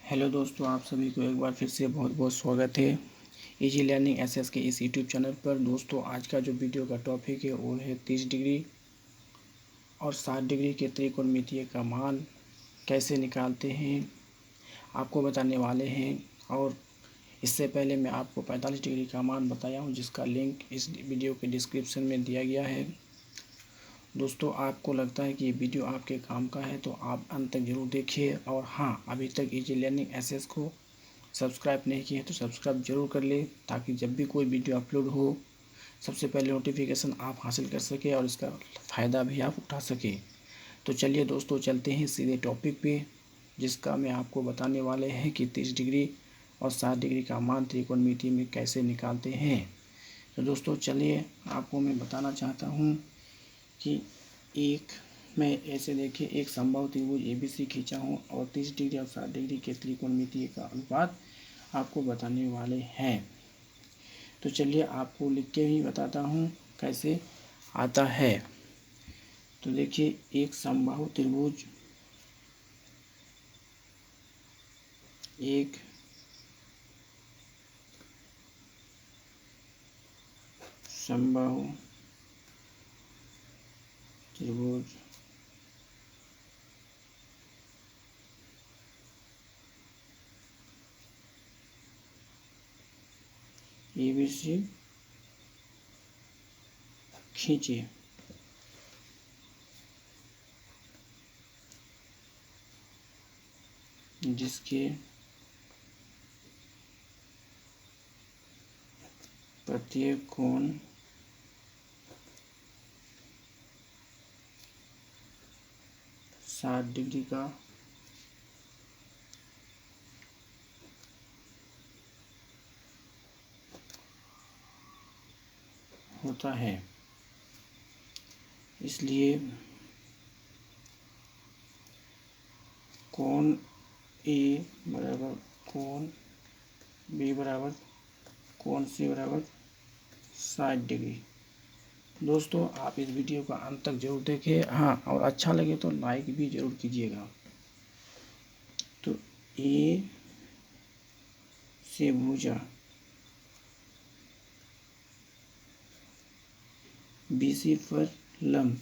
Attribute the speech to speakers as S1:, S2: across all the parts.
S1: Hello दोस्तों, आप सभी को एक बार फिर से बहुत बहुत स्वागत है इजी लर्निंग एसएस के इस यूट्यूब चैनल पर। दोस्तों, आज का जो वीडियो का टॉपिक है वो है 30 डिग्री और 60 डिग्री के त्रिकोणमितीय का मान कैसे निकालते हैं आपको बताने वाले हैं। और इससे पहले मैं आपको 45 डिग्री का मान बताया हूँ, जिसका लिंक इस वीडियो के डिस्क्रिप्शन में दिया गया है। दोस्तों, आपको लगता है कि ये वीडियो आपके काम का है तो आप अंत तक ज़रूर देखिए। और हाँ, अभी तक इजी लर्निंग एसएस को सब्सक्राइब नहीं किए हैं तो सब्सक्राइब जरूर कर ले, ताकि जब भी कोई वीडियो अपलोड हो सबसे पहले नोटिफिकेशन आप हासिल कर सके और इसका फ़ायदा भी आप उठा सके। तो चलिए दोस्तों, चलते हैं सीधे टॉपिक पे, जिसका मैं आपको बताने वाले हैं कि 30 डिग्री और 60 डिग्री का मान त्रिकोणमिति में कैसे निकालते हैं। तो दोस्तों चलिए, आपको मैं बताना चाहता हूँ कि मैं ऐसे देखिए एक समबाहु त्रिभुज ABC खींचा हूँ और 30 डिग्री और 60 डिग्री के त्रिकोणमितीय का अनुपात आपको बताने वाले हैं। तो चलिए आपको लिख के ही बताता हूँ कैसे आता है। तो देखिए, एक समबाहु त्रिभुज एक समबाहु त्रिभुज ABC खींचे। जिसके प्रत्येक कोण 60 डिग्री का होता है। इसलिए कोण A बराबर कोण B बराबर कोण C बराबर 60 डिग्री। दोस्तों, आप इस वीडियो का अंत तक जरूर देखें। हाँ, और अच्छा लगे तो लाइक भी जरूर कीजिएगा। तो A से भुजा BC पर लंब,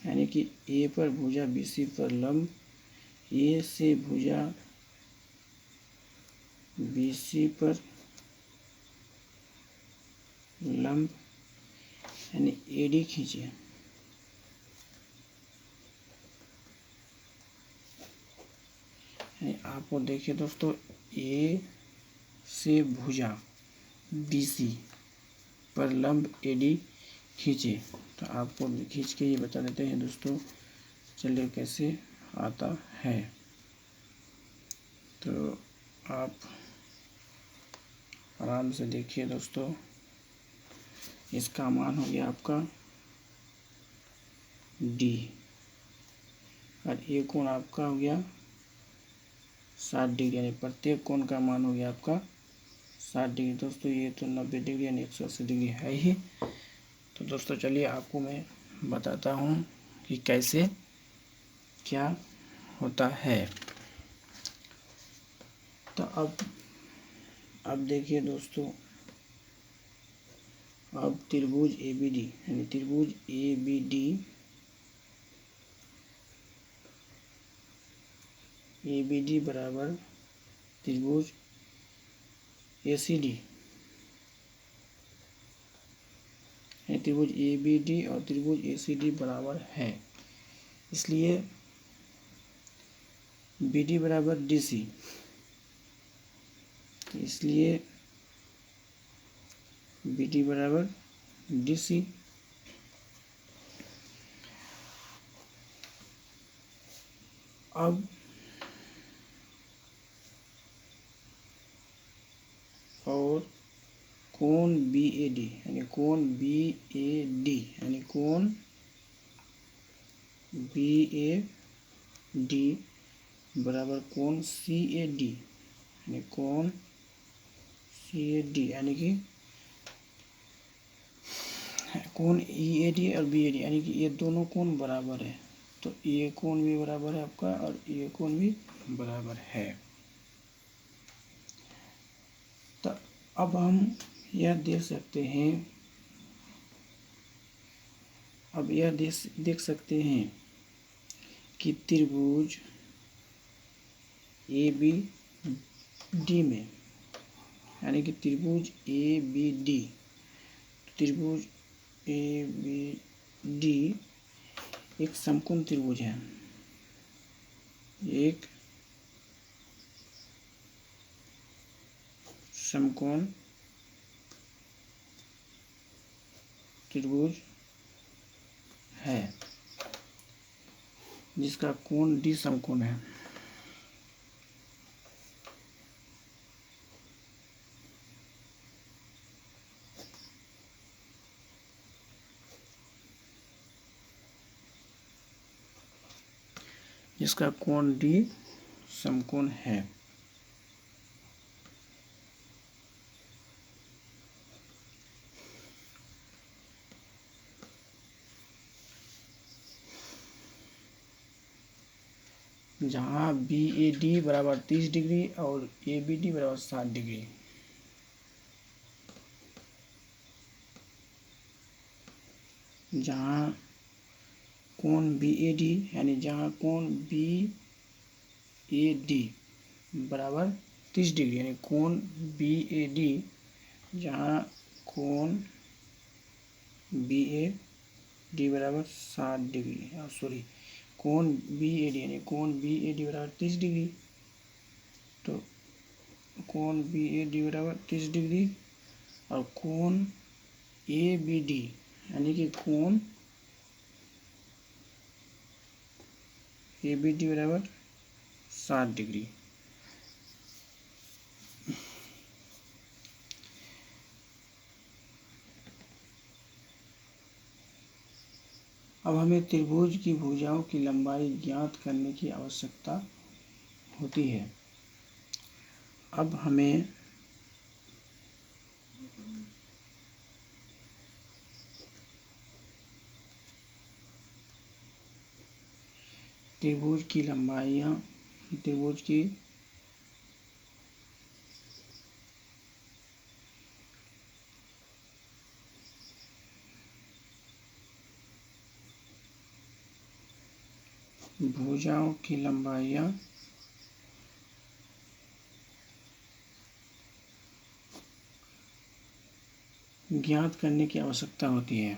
S1: यानी कि A पर भुजा BC पर लंब, A से भुजा BC पर लंब यानी AD खींचे। आपको देखिए दोस्तों, A से भुजा BC पर लंब AD खींचे। तो आपको खींच के ये बता देते हैं दोस्तों। चलिए कैसे आता है। तो आप आराम से देखिए दोस्तों। इसका मान हो गया आपका D और ये कोण आपका हो गया 60 डिग्री, यानी प्रत्येक कोण का मान हो गया आपका 60 डिग्री। दोस्तों, ये तो 90 डिग्री यानी 180 डिग्री है ही। तो दोस्तों चलिए आपको मैं बताता हूँ कि कैसे क्या होता है। तो अब देखिए दोस्तों, अब त्रिभुज ABD यानी त्रिभुज ABD बराबर त्रिभुज ACD, त्रिभुज ABD और त्रिभुज ACD बराबर है। इसलिए BD बराबर DC, इसलिए BD बराबर DC। अब और कोण BAD यानी कोण BAD यानी कोण BAD बराबर कोण CAD यानी कोण CAD, यानी कि कोण EAD और BAD, यानी कि ये दोनों कोण बराबर है। तो ये कोण भी बराबर है आपका और ये कोण भी बराबर है। अब हम यह देख सकते हैं, अब यह देख सकते हैं कि त्रिभुज ए बी डी में, यानी कि त्रिभुज ए बी डी, त्रिभुज ए बी डी एक समकोण त्रिभुज है, एक समकोण त्रिभुज है जिसका कोण डी समकोण है। जिसका कोण डी समकोण है। जहाँ बी ए डी बराबर 30 डिग्री और ए बी डी बराबर 60 डिग्री। जहाँ कोण बी ए डी, यानी जहाँ कोण बी ए डी बराबर 30 डिग्री, यानी कोण बी ए डी, जहाँ कोण बी ए डी बराबर 60 डिग्री, सॉरी कोण बी ए डी, यानी कोण बी ए डी बराबर 30 डिग्री, तो कोण बी ए डी बराबर 30 डिग्री और कोण ए बी डी, यानी कि कोण ए बी डी बराबर 60 डिग्री। अब हमें त्रिभुज की भुजाओं की लंबाई ज्ञात करने की आवश्यकता होती है। अब हमें त्रिभुज की लंबाइयाँ, त्रिभुज की भुजाओं की लंबाइयाँ ज्ञात करने की आवश्यकता होती है।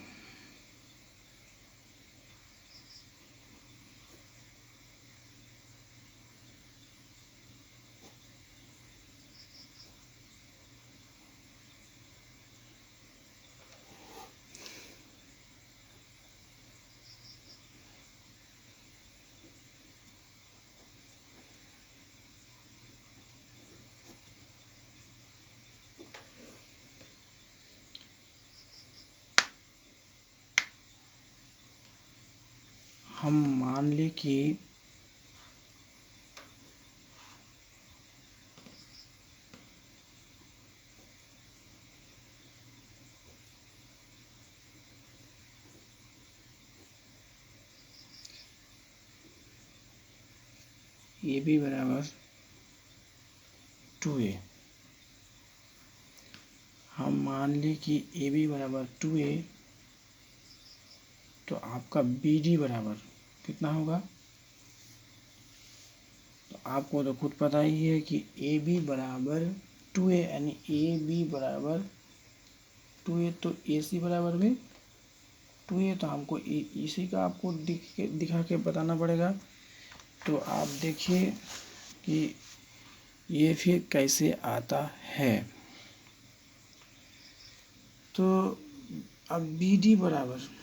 S1: हम मान लें कि ए बी बराबर 2a। हम मान लें कि ए बी बराबर 2a, तो आपका बी डी बराबर कितना होगा? तो आपको तो खुद पता ही है कि ए बी बराबर 2a, यानी ए बी बराबर 2a, तो ए सी बराबर भी 2a, तो हमको इसी का आपको दिखा के बताना पड़ेगा। तो आप देखिए कि ये फिर कैसे आता है। तो अब बी डी बराबर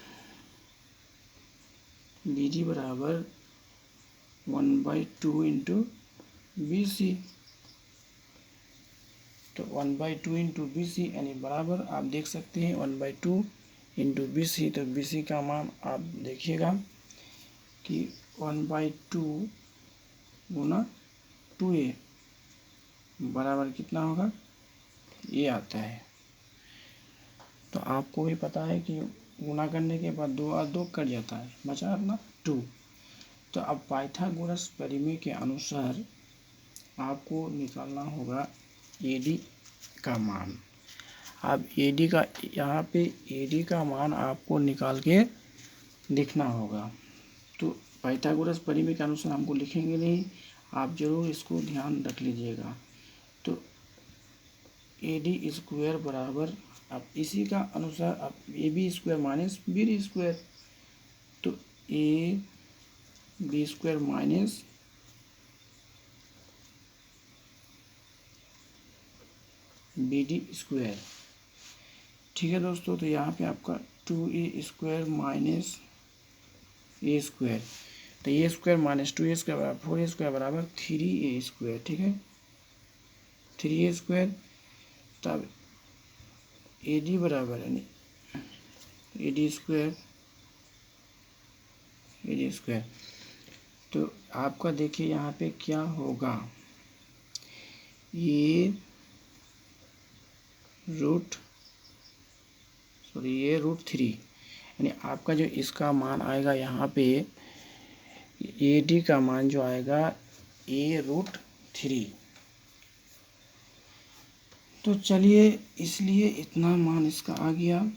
S1: 1/2 इंटू बी सी, तो 1/2 इंटू बी सी, यानी बराबर आप देख सकते हैं 1/2 इंटू बी सी। तो बी सी का मान आप देखिएगा कि 1/2 गुना 2a बराबर कितना होगा, ये आता है। तो आपको भी पता है कि गुना करने के बाद 2 और 2 कट जाता है, बचा अपना 2। तो अब पाइथागोरस प्रमेय के अनुसार आपको निकालना होगा ए डी का मान। अब AD का यहाँ पे AD का मान आपको निकाल के लिखना होगा। तो पाइथागोरस परिमेय के अनुसार हमको लिखेंगे नहीं, आप जरूर इसको ध्यान रख लीजिएगा। तो AD स्क्वायर बराबर, अब इसी का अनुसार अब AB square minus BD square, तो AB square minus BD square. ठीक है दोस्तों, तो यहाँ पे आपका 2A square minus A square, तो A square minus 2A square बराबर 4A स्क्वायर बराबर 3A स्क्वायर। ठीक है, 3A स्क्वायर। तब AD बराबर यानी AD स्क्वायर तो आपका देखिए यहाँ पे क्या होगा, ये रूट 3, यानी आपका जो इसका मान आएगा यहाँ पे AD का मान जो आएगा A√3। तो चलिए, इसलिए इतना मान इसका आ गया।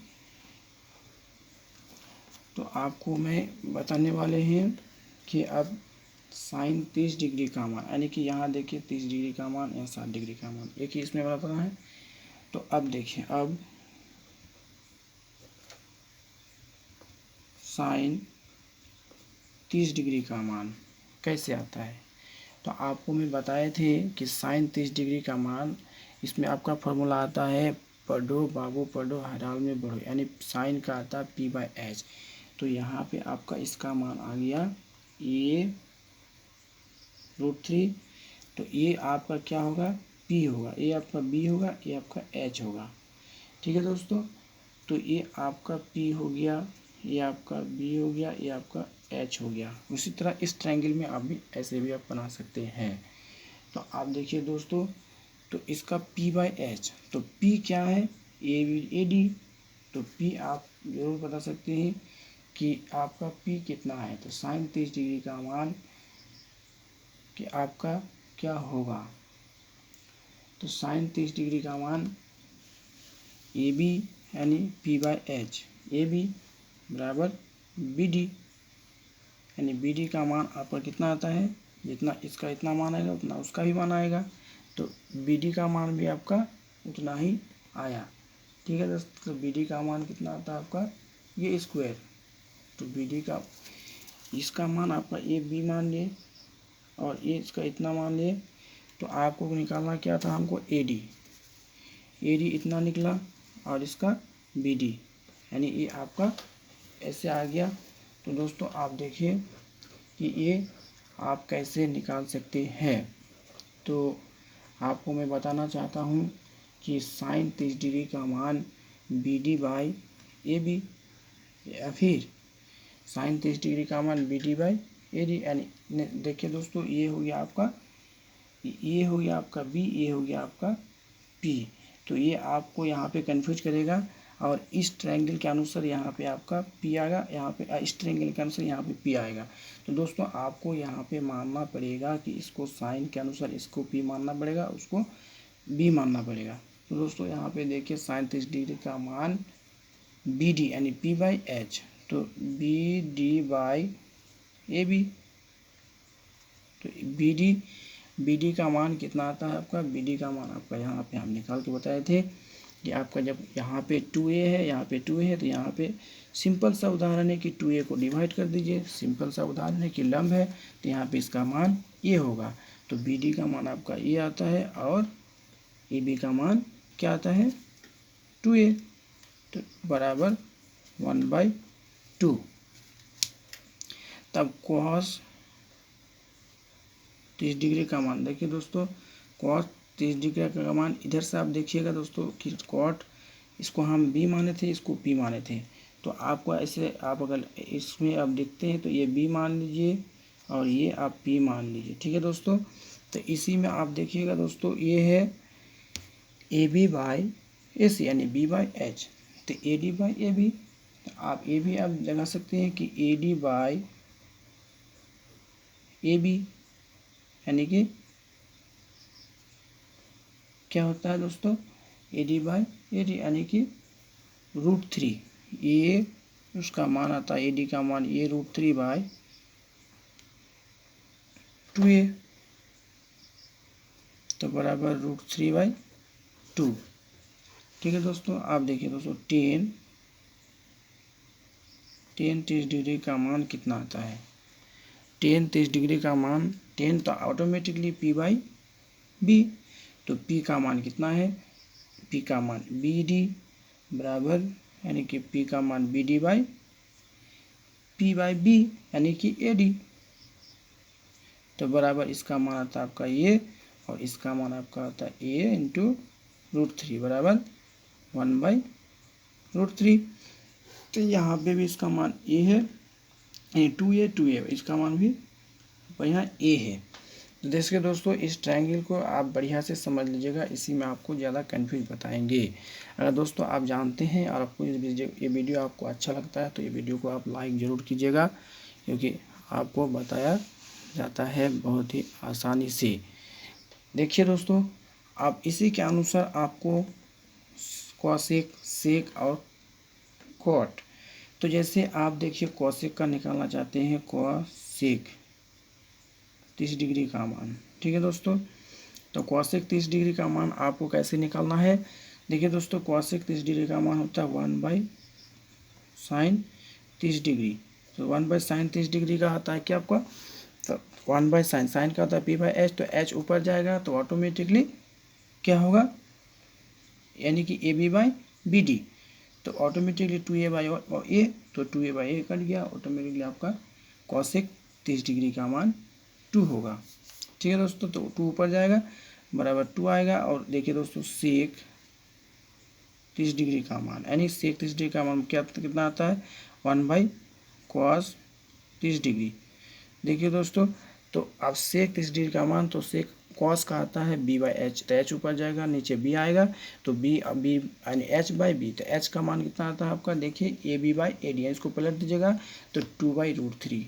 S1: तो आपको मैं बताने वाले हैं कि अब साइन 30 डिग्री का मान, यानी कि यहाँ देखिए 30 डिग्री का मान या 60 डिग्री का मान, एक ही इसमें बताना है। तो अब देखिए, अब साइन 30 डिग्री का मान कैसे आता है। तो आपको मैं बताए थे कि साइन 30 डिग्री का मान, इसमें आपका फॉर्मूला आता है, पढ़ो बाबू पढ़ो हराल में बढ़ो, यानी साइन का आता है P/H। तो यहाँ पे आपका इसका मान आ गया A√3। तो ये आपका क्या होगा, P होगा, ये आपका B होगा, ये आपका H होगा। ठीक है दोस्तों, तो ये आपका P हो गया, ये आपका B हो गया, ये आपका H हो गया। उसी तरह इस ट्रायंगल में आप भी ऐसे भी आप बना सकते हैं। तो आप देखिए दोस्तों, तो इसका P/H, तो P क्या है, AD। तो P आप जरूर बता सकते हैं कि आपका P कितना है। तो साइन 30 डिग्री का मान कि आपका क्या होगा, तो साइन 30 डिग्री का मान AB यानी P/H, AB बराबर BD, यानी BD का मान आपका कितना आता है, जितना इसका इतना मान आएगा उतना उसका भी मान आएगा। तो BD का मान भी आपका उतना ही आया। ठीक है दोस्तों, तो BD का मान कितना आता है आपका, ये स्क्वायर। तो BD का इसका मान आपका ये B मान लिए और ये इसका इतना मान लिए। तो आपको निकालना क्या था, हमको AD इतना निकला और इसका BD, यानी ये आपका ऐसे आ गया। तो दोस्तों आप देखिए कि ये आप कैसे निकाल सकते हैं। तो आपको मैं बताना चाहता हूँ कि साइन 30 डिग्री का मान BD/AB, या फिर साइन 30 डिग्री का मान BD/AD, यानी देखिए दोस्तों, ये हो गया आपका B, ये हो गया आपका P। तो ये आपको यहाँ पे कंफ्यूज करेगा, और इस ट्रायंगल के अनुसार यहाँ पे आपका P आएगा, यहाँ पे इस ट्रायंगल के अनुसार यहाँ पे P आएगा। तो दोस्तों आपको यहाँ पे मानना पड़ेगा कि इसको साइन के अनुसार इसको P मानना पड़ेगा, उसको B मानना पड़ेगा। तो दोस्तों यहाँ पे देखिए साइन 30 डिग्री का मान BD यानी P/H, तो BD/AB। तो BD का मान कितना आता है आपका, BD का मान आपका यहाँ पे हम निकाल के बताए थे कि आपका जब यहाँ पे 2A है, यहाँ पे 2A है, तो यहाँ पे सिंपल सा उदाहरण है कि 2A को डिवाइड कर दीजिए, सिंपल सा उदाहरण है कि लंब है, तो यहाँ पे इसका मान ये होगा। तो BD का मान आपका ये आता है और AB का मान क्या आता है, 2A, तो बराबर 1/2। तब cos 30 डिग्री का मान देखिए दोस्तों, cos 30 डिग्री का मान इधर से आप देखिएगा दोस्तों कि cot इसको हम B माने थे, इसको P माने थे। तो आपको ऐसे, आप अगर इसमें आप देखते हैं तो ये B मान लीजिए और ये आप P मान लीजिए। ठीक है दोस्तों, तो इसी में आप देखिएगा दोस्तों, ये है AB/AC यानी B/H, तो AD/AB। तो आप ये भी आप लगा सकते हैं कि AD/AB यानी कि क्या होता है दोस्तों, A D by A D यानी कि √3। ये उसका मान आता है, ए डी का मान ये √3 बाई 2a, तो बराबर √3 बाई 2। ठीक है दोस्तों, आप देखिए दोस्तों 10 30 डिग्री का मान कितना आता है। 30 डिग्री का मान 10 तो ऑटोमेटिकली p बाई बी, तो p का मान कितना है, p का मान बी डी बराबर यानी कि p का मान B D by p by B यानी कि ए डी, तो बराबर इसका मान आता है आपका ये और इसका मान आपका आता है a इंटू √3 बराबर 1/√3। तो यहाँ पे भी इसका मान a है, 2a इसका मान भी यहाँ a है। तो देखिए दोस्तों, इस ट्रायंगल को आप बढ़िया से समझ लीजिएगा, इसी में आपको ज़्यादा कन्फ्यूज बताएंगे। अगर दोस्तों आप जानते हैं और आपको ये वीडियो आपको अच्छा लगता है तो ये वीडियो को आप लाइक ज़रूर कीजिएगा, क्योंकि आपको बताया जाता है बहुत ही आसानी से। देखिए दोस्तों, आप इसी के अनुसार आपको कॉसेक, सेक और कॉट, तो जैसे आप देखिए कॉसेक का निकालना चाहते हैं, कॉसेक 30 डिग्री का मान। ठीक है दोस्तों, तो कॉसेक 30 डिग्री का मान आपको कैसे निकालना है। देखिए दोस्तों, कॉसेक 30 डिग्री का मान होता है 1/sin 30 डिग्री। तो 1/sin 30 डिग्री का आता है क्या आपका, तो 1/sin, साइन का होता है p/h, तो h ऊपर जाएगा तो ऑटोमेटिकली क्या होगा, यानी कि A B by B D, तो ऑटोमेटिकली 2a बाई ए, तो 2a बाई ए कट गया, ऑटोमेटिकली आपका कॉसेक 30 डिग्री का मान 2 होगा। ठीक है दोस्तों, तो 2 ऊपर जाएगा बराबर 2 आएगा। और देखिए दोस्तों, सेक 30 डिग्री का मान, यानी सेक 30 डिग्री का मान क्या कितना आता है, 1/cos 30 डिग्री। देखिए दोस्तों, तो अब सेक 30 डिग्री का मान, तो सेक कॉस का आता है b/h, तो h ऊपर जाएगा नीचे b आएगा, तो b यानी h बाई बी, तो h का मान कितना आता है आपका, देखिए A B by A D, इसको पलट दीजिएगा तो 2/√3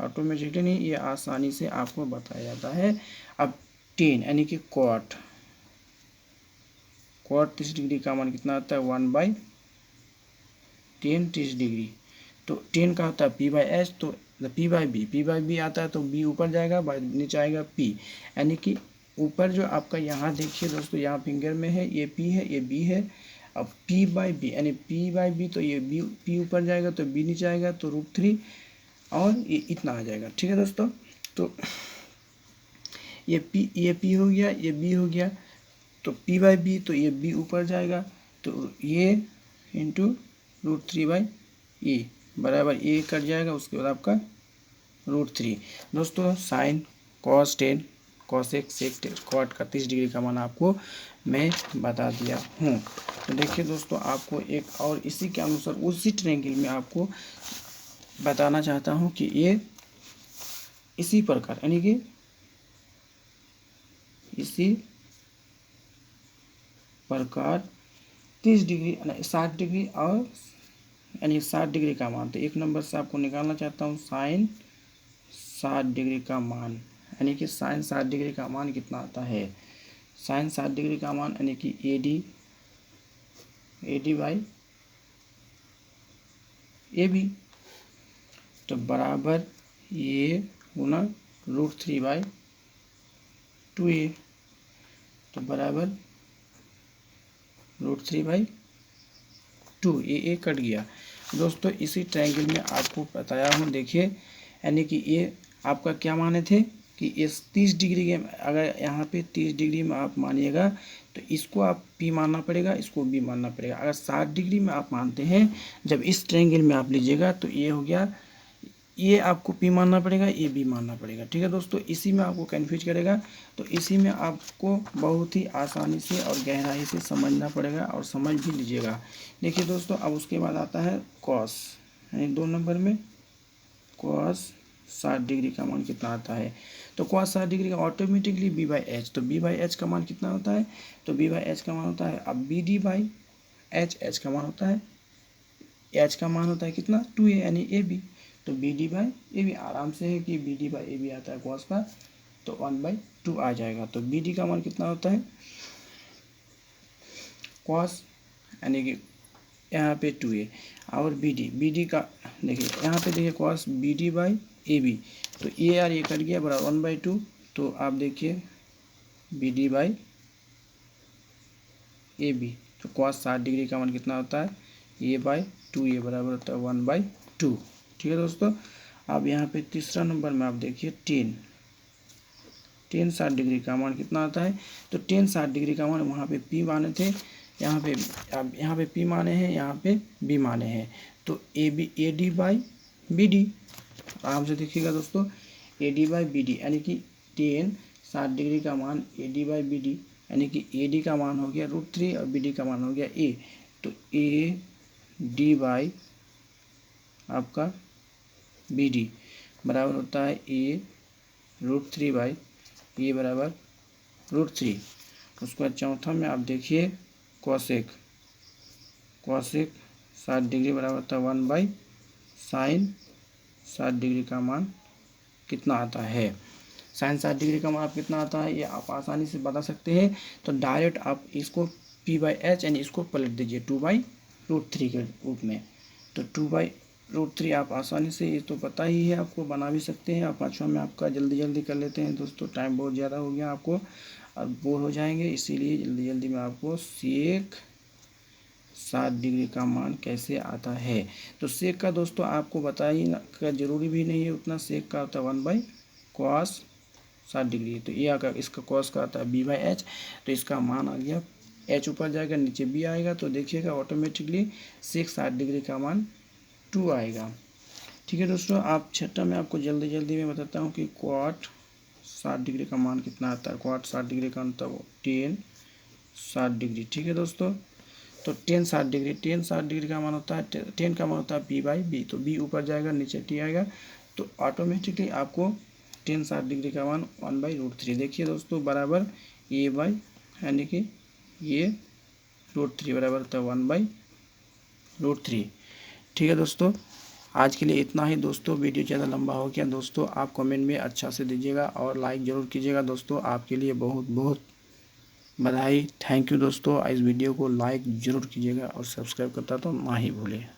S1: ऑटोमेटिकली नहीं, ये आसानी से आपको बताया जाता है। अब 10 यानी कि कॉट 30 डिग्री का मान कितना आता है, 1/10 30 डिग्री, तो 10 का होता है p/h, तो p बाई बी आता है, तो b ऊपर जाएगा बाई नीचे आएगा p, यानी कि ऊपर जो आपका यहाँ देखिए दोस्तों, यहाँ फिंगर में है, ये p है ये b है। अब p बाई बी यानी p बाई बी, तो ये p ऊपर जाएगा तो b नीचे आएगा, तो √3 और ये इतना आ जाएगा। ठीक है दोस्तों, तो ये p हो गया, ये b हो गया, तो p बाई बी, तो ये b ऊपर जाएगा, तो ये इंटू √3/e बराबर ए कट जाएगा, उसके बाद आपका √3। दोस्तों साइन, कॉस 10, कॉसेक, सेक, कॉट का 30 डिग्री का मान आपको मैं बता दिया हूँ। तो देखिए दोस्तों, आपको एक और इसी के अनुसार उसी ट्रायंगल में आपको बताना चाहता हूँ कि ये इसी प्रकार, यानी कि इसी प्रकार 30 डिग्री 60 डिग्री और यानी 60 डिग्री का मान, तो एक नंबर से आपको निकालना चाहता हूँ साइन 60 डिग्री का मान, यानी कि साइन 60 डिग्री का मान कितना आता है, साइन 60 डिग्री का मान यानी कि A D by A B, तो बराबर ये गुना √3/2a, तो बराबर √3/2, ये कट गया। दोस्तों इसी ट्रायंगल में आपको बताया हूँ, देखिए यानी कि ये आपका क्या माने थे कि इस 30 डिग्री के, अगर यहाँ पे 30 डिग्री में आप मानिएगा तो इसको आप p मानना पड़ेगा, इसको b मानना पड़ेगा। अगर 60 डिग्री में आप मानते हैं, जब इस ट्रायंगल में आप लीजिएगा तो ये हो गया, ये आपको p मानना पड़ेगा, ये b मानना पड़ेगा। ठीक है दोस्तों, इसी में आपको कन्फ्यूज करेगा, तो इसी में आपको बहुत ही आसानी से और गहराई से समझना पड़ेगा और समझ भी लीजिएगा। देखिए दोस्तों, अब उसके बाद आता है कॉस, यानी 2 नंबर में कॉस 60 डिग्री का मान कितना आता है, तो कॉस 60 डिग्री का ऑटोमेटिकली b/h, तो b/h का मान कितना होता है, तो b/h का मान होता है, अब bd/h, h का मान होता है, h का मान होता है कितना 2a यानी ab, तो bd/ab आराम से है कि bd/ab आता है कॉस का, तो 1/2 आ जाएगा। तो bd का मान कितना होता है, कॉस यानी कि यहाँ पे 2a और बी डी का देखिए यहाँ पे देखिए cos B D by A B, तो ए और ये कट गया बराबर 1/2। तो आप देखिए B D by A B, तो कॉस 60 डिग्री का मान कितना होता है, a/2 ये बराबर होता है 1/2। ठीक है दोस्तों। अब यहाँ पे तीसरा नंबर में आप देखिए टेन 60 डिग्री का मान कितना आता है, तो टेन 60 डिग्री का मान वहाँ पे P माने थे, यहाँ पे अब यहाँ पे P माने हैं, यहाँ पे B माने हैं, तो A D by B D. आराम से देखिएगा दोस्तों, A D by B D यानी कि टेन 60 डिग्री का मान A D by B D यानी कि ए डी का मान हो गया √3 और बी डी का मान हो गया ए, तो ए डी बाई आपका बी डी बराबर होता है ए √3 बाई ए बराबर √3। उसके बाद चौथा में आप देखिए कॉसेक 60 डिग्री बराबर होता है 1/sin 60 डिग्री का मान कितना आता है। sin 60 डिग्री का मान आप कितना आता है ये आप आसानी से बता सकते हैं, तो डायरेक्ट आप इसको P/H यानी इसको पलट दीजिए 2/√3 के रूप में, तो 2/√3 आप आसानी से, ये तो पता ही है आपको, बना भी सकते हैं। और पाँचवा में आपका जल्दी कर लेते हैं दोस्तों, टाइम बहुत ज़्यादा हो गया आपको और बोर हो जाएंगे, इसीलिए जल्दी में आपको सेक 60 डिग्री का मान कैसे आता है। तो सेक का दोस्तों आपको बताइए का जरूरी भी नहीं है उतना, सेक का होता है 1/cos 60 डिग्री, तो ये आकर इसका कॉस का आता है B/H, तो इसका मान आ गया H ऊपर जाएगा नीचे B आएगा, तो देखिएगा ऑटोमेटिकली सेक 60 डिग्री का मान 2 आएगा। ठीक है दोस्तों। आप छठा में आपको जल्दी में बताता हूँ कि क्वाट 60 डिग्री का मान कितना आता है। क्वाट 60 डिग्री का मतलब टेन 60 डिग्री। ठीक है दोस्तों, तो टेन 60 डिग्री का मान होता है, टेन का मान होता है P/B, तो B ऊपर जाएगा नीचे T आएगा, तो ऑटोमेटिकली आपको टेन 60 डिग्री का मान 1/√3 देखिए दोस्तों बराबर ए बाई यानी कि ये √3 बराबर होता है 1/√3। ठीक है दोस्तों, आज के लिए इतना ही दोस्तों। वीडियो ज़्यादा लंबा हो गया दोस्तों, आप कमेंट में अच्छा से दीजिएगा और लाइक ज़रूर कीजिएगा दोस्तों। आपके लिए बहुत बधाई, थैंक यू दोस्तों। इस वीडियो को लाइक ज़रूर कीजिएगा और सब्सक्राइब करता तो ना ही भूलें।